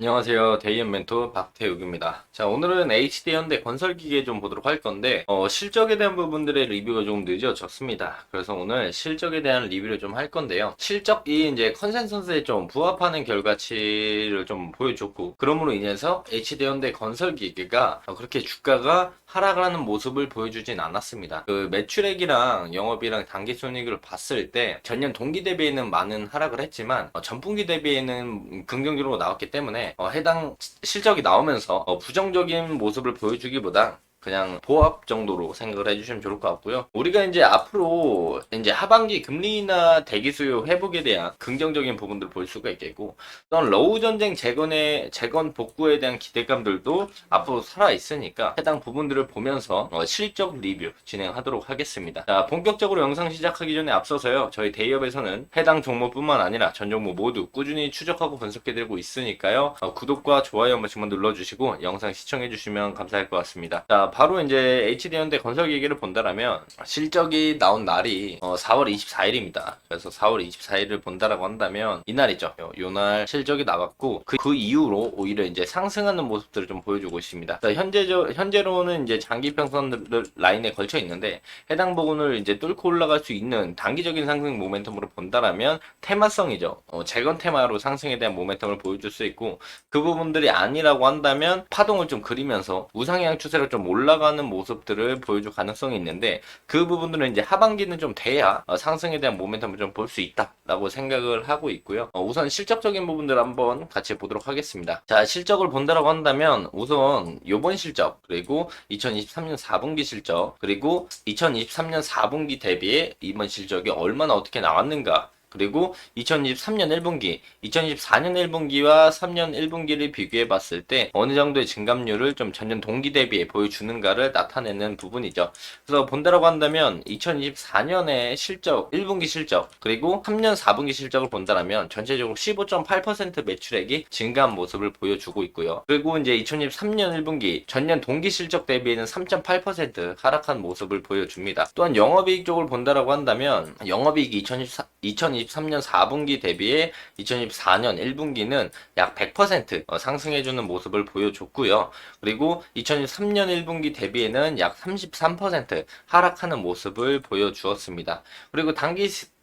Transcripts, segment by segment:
안녕하세요. 데이앤 멘토 박태욱입니다. 자, 오늘은 HD현대 건설기계 좀 보도록 할 건데, 실적에 대한 부분들의 리뷰가 조금 늦어졌습니다. 그래서 오늘 실적에 대한 리뷰를 좀 할 건데요. 실적이 이제 컨센서스에 좀 부합하는 결과치를 좀 보여줬고, 그러므로 인해서 HD현대 건설기계가 그렇게 주가가 하락을 하는 모습을 보여주진 않았습니다. 그 매출액이랑 영업이랑 당기순이익을 봤을 때 전년 동기 대비에는 많은 하락을 했지만 전분기 대비에는 긍정적으로 나왔기 때문에 해당 실적이 나오면서 부정적인 모습을 보여주기보다 그냥 보합 정도로 생각을 해주시면 좋을 것 같고요. 우리가 이제 앞으로 이제 하반기 금리나 대기 수요 회복에 대한 긍정적인 부분들을 볼 수가 있겠고, 또한 러우 전쟁 재건 복구에 대한 기대감들도 앞으로 살아 있으니까 해당 부분들을 보면서 실적 리뷰 진행하도록 하겠습니다. 자, 본격적으로 영상 시작하기 전에 앞서서요, 저희 데이업에서는 해당 종목뿐만 아니라 전 종목 모두 꾸준히 추적하고 분석해드리고 있으니까요, 구독과 좋아요 한 번씩만 눌러주시고 영상 시청해주시면 감사할 것 같습니다. 자, 바로 이제 HD현대 건설 얘기를 본다라면 실적이 나온 날이 4월 24일입니다. 그래서 4월 24일을 본다라고 한다면 이날이죠. 요날 실적이 나왔고 그 이후로 오히려 이제 상승하는 모습들을 좀 보여주고 있습니다. 자, 현재로는 이제 장기평선 라인에 걸쳐 있는데 해당 부분을 이제 뚫고 올라갈 수 있는 단기적인 상승 모멘텀으로 본다라면 테마성이죠. 재건 테마로 상승에 대한 모멘텀을 보여줄 수 있고, 그 부분들이 아니라고 한다면 파동을 좀 그리면서 우상향 추세로 좀 올라가는 모습들을 보여줄 가능성이 있는데, 그 부분들은 이제 하반기는 좀 돼야 상승에 대한 모멘텀을 좀 볼 수 있다라고 생각을 하고 있고요. 우선 실적적인 부분들 한번 같이 보도록 하겠습니다. 자, 실적을 본다라고 한다면 우선 요번 실적, 그리고 2023년 4분기 실적, 그리고 2023년 4분기 대비해 이번 실적이 얼마나 어떻게 나왔는가, 그리고 2023년 1분기, 2024년 1분기와 3년 1분기를 비교해 봤을 때 어느 정도의 증감률을 좀 전년 동기 대비해 보여주는가를 나타내는 부분이죠. 그래서 본다라고 한다면 2024년의 실적, 1분기 실적, 그리고 3년 4분기 실적을 본다라면 전체적으로 15.8% 매출액이 증가한 모습을 보여주고 있고요. 그리고 이제 2023년 1분기, 전년 동기 실적 대비에는 3.8% 하락한 모습을 보여줍니다. 또한 영업이익 쪽을 본다라고 한다면 영업이익이 2023년 4분기 대비해 2024년 1분기는 약 100% 상승해주는 모습을 보여줬고요. 그리고 2023년 1분기 대비에는 약 33% 하락하는 모습을 보여주었습니다. 그리고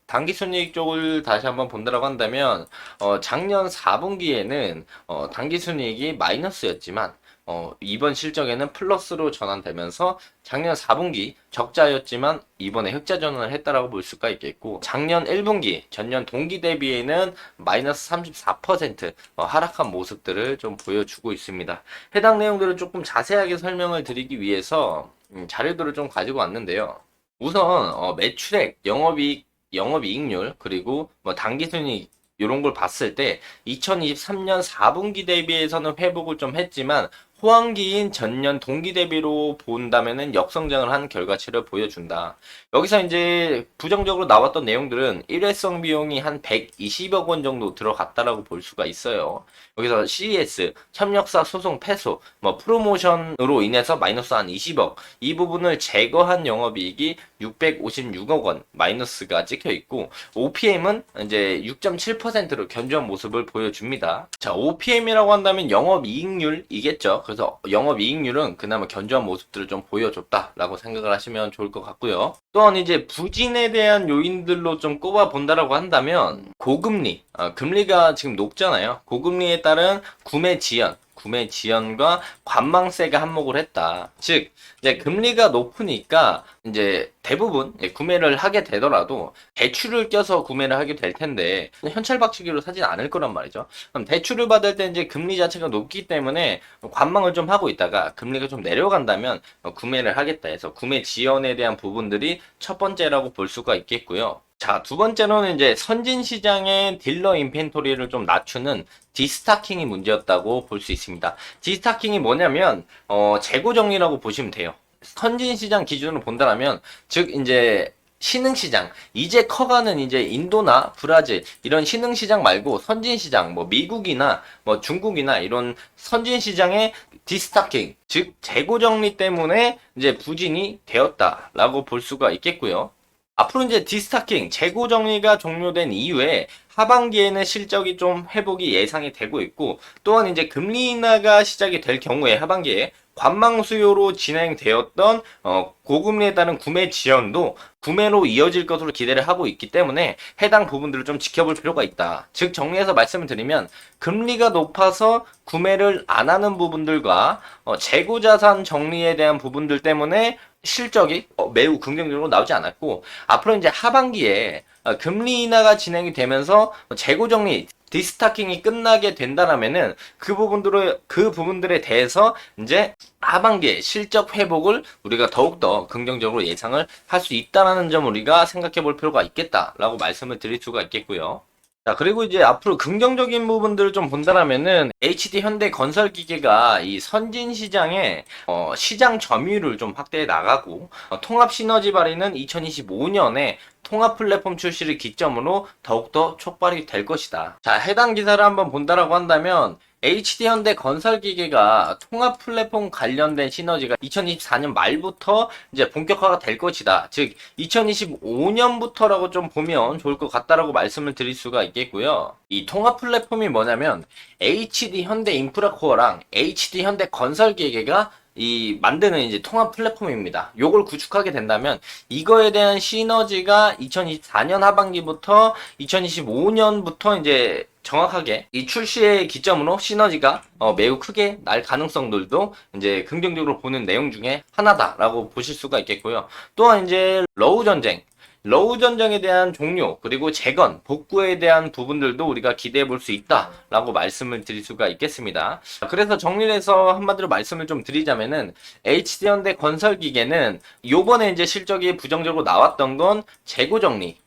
당기순이익 쪽을 다시 한번 본다라고 한다면 작년 4분기에는 당기순이익이 마이너스였지만 이번 실적에는 플러스로 전환되면서 작년 4분기 적자였지만 이번에 흑자 전환을 했다라고 볼 수가 있겠고, 작년 1분기 전년 동기 대비에는 마이너스 34% 하락한 모습들을 좀 보여주고 있습니다. 해당 내용들을 조금 자세하게 설명을 드리기 위해서 자료들을 좀 가지고 왔는데요. 우선 매출액, 영업이익률, 그리고 뭐 당기순이익 이런 걸 봤을 때 2023년 4분기 대비해서는 회복을 좀 했지만 호황기인 전년 동기 대비로 본다면은 역성장을 한 결과치를 보여준다. 여기서 이제 부정적으로 나왔던 내용들은 일회성 비용이 한 120억 원 정도 들어갔다라고 볼 수가 있어요. 여기서 CES, 협력사 소송 패소, 뭐 프로모션으로 인해서 마이너스 한 20억, 이 부분을 제거한 영업이익이 656억 원 마이너스가 찍혀 있고, OPM은 이제 6.7%로 견조한 모습을 보여줍니다. 자, OPM이라고 한다면 영업이익률이겠죠. 그래서 영업이익률은 그나마 견조한 모습들을 좀 보여줬다라고 생각을 하시면 좋을 것 같고요. 또한 이제 부진에 대한 요인들로 좀 꼽아 본다라고 한다면 고금리, 금리가 지금 높잖아요. 고금리에 따른 구매 지연과 관망세가 한몫을 했다. 즉, 이제 금리가 높으니까 이제 대부분 구매를 하게 되더라도 대출을 껴서 구매를 하게 될 텐데 현찰박치기로 사진 않을 거란 말이죠. 그럼 대출을 받을 때 이제 금리 자체가 높기 때문에 관망을 좀 하고 있다가 금리가 좀 내려간다면 구매를 하겠다 해서 구매 지연에 대한 부분들이 첫 번째라고 볼 수가 있겠고요. 자, 두 번째로는 이제 선진 시장의 딜러 인벤토리를 좀 낮추는 디스타킹이 문제였다고 볼 수 있습니다. 디스타킹이 뭐냐면 재고 정리라고 보시면 돼요. 선진 시장 기준으로 본다면, 즉 이제 신흥 시장, 이제 커가는 이제 인도나 브라질 이런 신흥 시장 말고 선진 시장, 뭐 미국이나 뭐 중국이나 이런 선진 시장의 디스타킹, 즉 재고 정리 때문에 이제 부진이 되었다라고 볼 수가 있겠고요. 앞으로 이제 디스타킹, 재고 정리가 종료된 이후에 하반기에는 실적이 좀 회복이 예상이 되고 있고, 또한 이제 금리 인하가 시작이 될 경우에 하반기에 관망 수요로 진행되었던 고금리에 따른 구매 지연도 구매로 이어질 것으로 기대를 하고 있기 때문에 해당 부분들을 좀 지켜볼 필요가 있다. 즉 정리해서 말씀을 드리면 금리가 높아서 구매를 안 하는 부분들과 재고자산 정리에 대한 부분들 때문에 실적이 매우 긍정적으로 나오지 않았고, 앞으로 이제 하반기에 금리 인하가 진행이 되면서 재고 정리 디스타킹이 끝나게 된다라면은 그 부분들에 대해서 이제 하반기에 실적 회복을 우리가 더욱더 긍정적으로 예상을 할 수 있다라는 점을 우리가 생각해 볼 필요가 있겠다라고 말씀을 드릴 수가 있겠고요. 자, 그리고 이제 앞으로 긍정적인 부분들을 좀 본다라면은 HD 현대 건설 기계가 이 선진 시장에 시장 점유율을 좀 확대해 나가고 통합 시너지 발휘는 2025년에 통합 플랫폼 출시를 기점으로 더욱더 촉발이 될 것이다. 자, 해당 기사를 한번 본다라고 한다면 HD 현대 건설 기계가 통합 플랫폼 관련된 시너지가 2024년 말부터 이제 본격화가 될 것이다. 즉 2025년부터라고 좀 보면 좋을 것 같다라고 말씀을 드릴 수가 있겠고요. 이 통합 플랫폼이 뭐냐면 HD 현대 인프라코어랑 HD 현대 건설 기계가 이 만드는 이제 통합 플랫폼입니다. 요걸 구축하게 된다면 이거에 대한 시너지가 2024년 하반기부터 2025년부터 이제 정확하게 이 출시의 기점으로 시너지가 매우 크게 날 가능성들도 이제 긍정적으로 보는 내용 중에 하나다라고 보실 수가 있겠고요. 또한 이제 러우 전쟁에 대한 종료, 그리고 재건, 복구에 대한 부분들도 우리가 기대해 볼 수 있다라고 말씀을 드릴 수가 있겠습니다. 그래서 정리를 해서 한마디로 말씀을 좀 드리자면은 HD현대 건설기계는 요번에 이제 실적이 부정적으로 나왔던 건 재고 정리,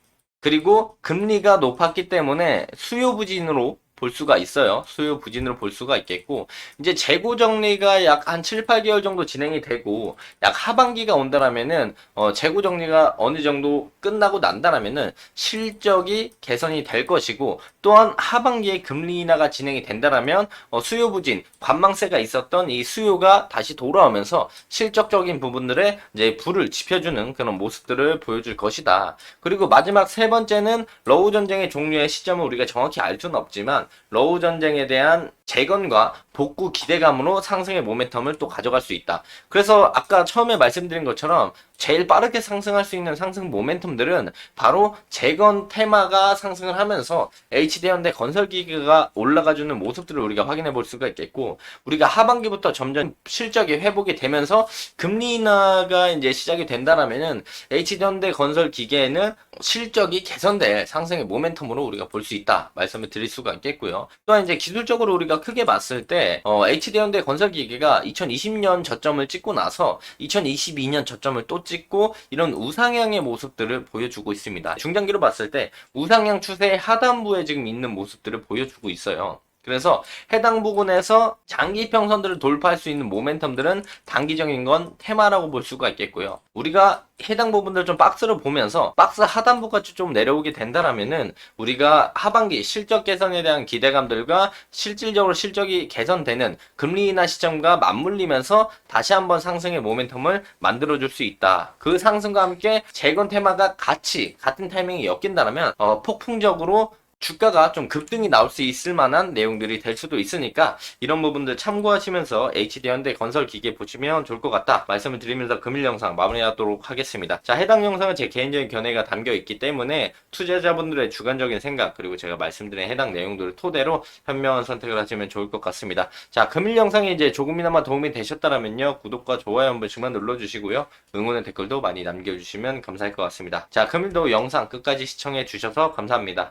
그리고 금리가 높았기 때문에 수요 부진으로 볼 수가 있어요. 수요 부진으로 볼 수가 있겠고, 이제 재고 정리가 약 한 7, 8개월 정도 진행이 되고, 약 하반기가 온다라면은, 재고 정리가 어느 정도 끝나고 난다라면은, 실적이 개선이 될 것이고, 또한 하반기에 금리 인하가 진행이 된다라면, 수요 부진, 관망세가 있었던 이 수요가 다시 돌아오면서, 실적적인 부분들에 이제 불을 지펴주는 그런 모습들을 보여줄 것이다. 그리고 마지막 세 번째는, 러우 전쟁의 종료의 시점을 우리가 정확히 알 수는 없지만, 러우 전쟁에 대한 재건과 복구 기대감으로 상승의 모멘텀을 또 가져갈 수 있다. 그래서 아까 처음에 말씀드린 것처럼 제일 빠르게 상승할 수 있는 상승 모멘텀들은 바로 재건 테마가 상승을 하면서 HD현대 건설기계가 올라가주는 모습들을 우리가 확인해 볼 수가 있겠고, 우리가 하반기부터 점점 실적이 회복이 되면서 금리 인하가 이제 시작이 된다라면은 HD현대 건설기계에는 실적이 개선될 상승의 모멘텀으로 우리가 볼 수 있다 말씀을 드릴 수가 있겠고요. 또한 이제 기술적으로 우리가 크게 봤을 때 HD현대 건설기계가 2020년 저점을 찍고 나서 2022년 저점을 또 찍고 이런 우상향의 모습들을 보여주고 있습니다. 중장기로 봤을 때 우상향 추세의 하단부에 지금 있는 모습들을 보여주고 있어요. 그래서 해당 부분에서 장기 평선들을 돌파할 수 있는 모멘텀들은 단기적인 건 테마라고 볼 수가 있겠고요. 우리가 해당 부분들 좀 박스를 보면서 박스 하단부까지 좀 내려오게 된다라면은 우리가 하반기 실적 개선에 대한 기대감들과 실질적으로 실적이 개선되는 금리 인하 시점과 맞물리면서 다시 한번 상승의 모멘텀을 만들어줄 수 있다. 그 상승과 함께 재건 테마가 같은 타이밍에 엮인다면 폭풍적으로 주가가 좀 급등이 나올 수 있을 만한 내용들이 될 수도 있으니까 이런 부분들 참고하시면서 HD현대 건설 기계 보시면 좋을 것 같다 말씀을 드리면서 금일 영상 마무리하도록 하겠습니다. 자, 해당 영상은 제 개인적인 견해가 담겨 있기 때문에 투자자분들의 주관적인 생각, 그리고 제가 말씀드린 해당 내용들을 토대로 현명한 선택을 하시면 좋을 것 같습니다. 자, 금일 영상이 이제 조금이나마 도움이 되셨다라면요, 구독과 좋아요 한 번씩만 눌러주시고요, 응원의 댓글도 많이 남겨주시면 감사할 것 같습니다. 자, 금일도 영상 끝까지 시청해 주셔서 감사합니다.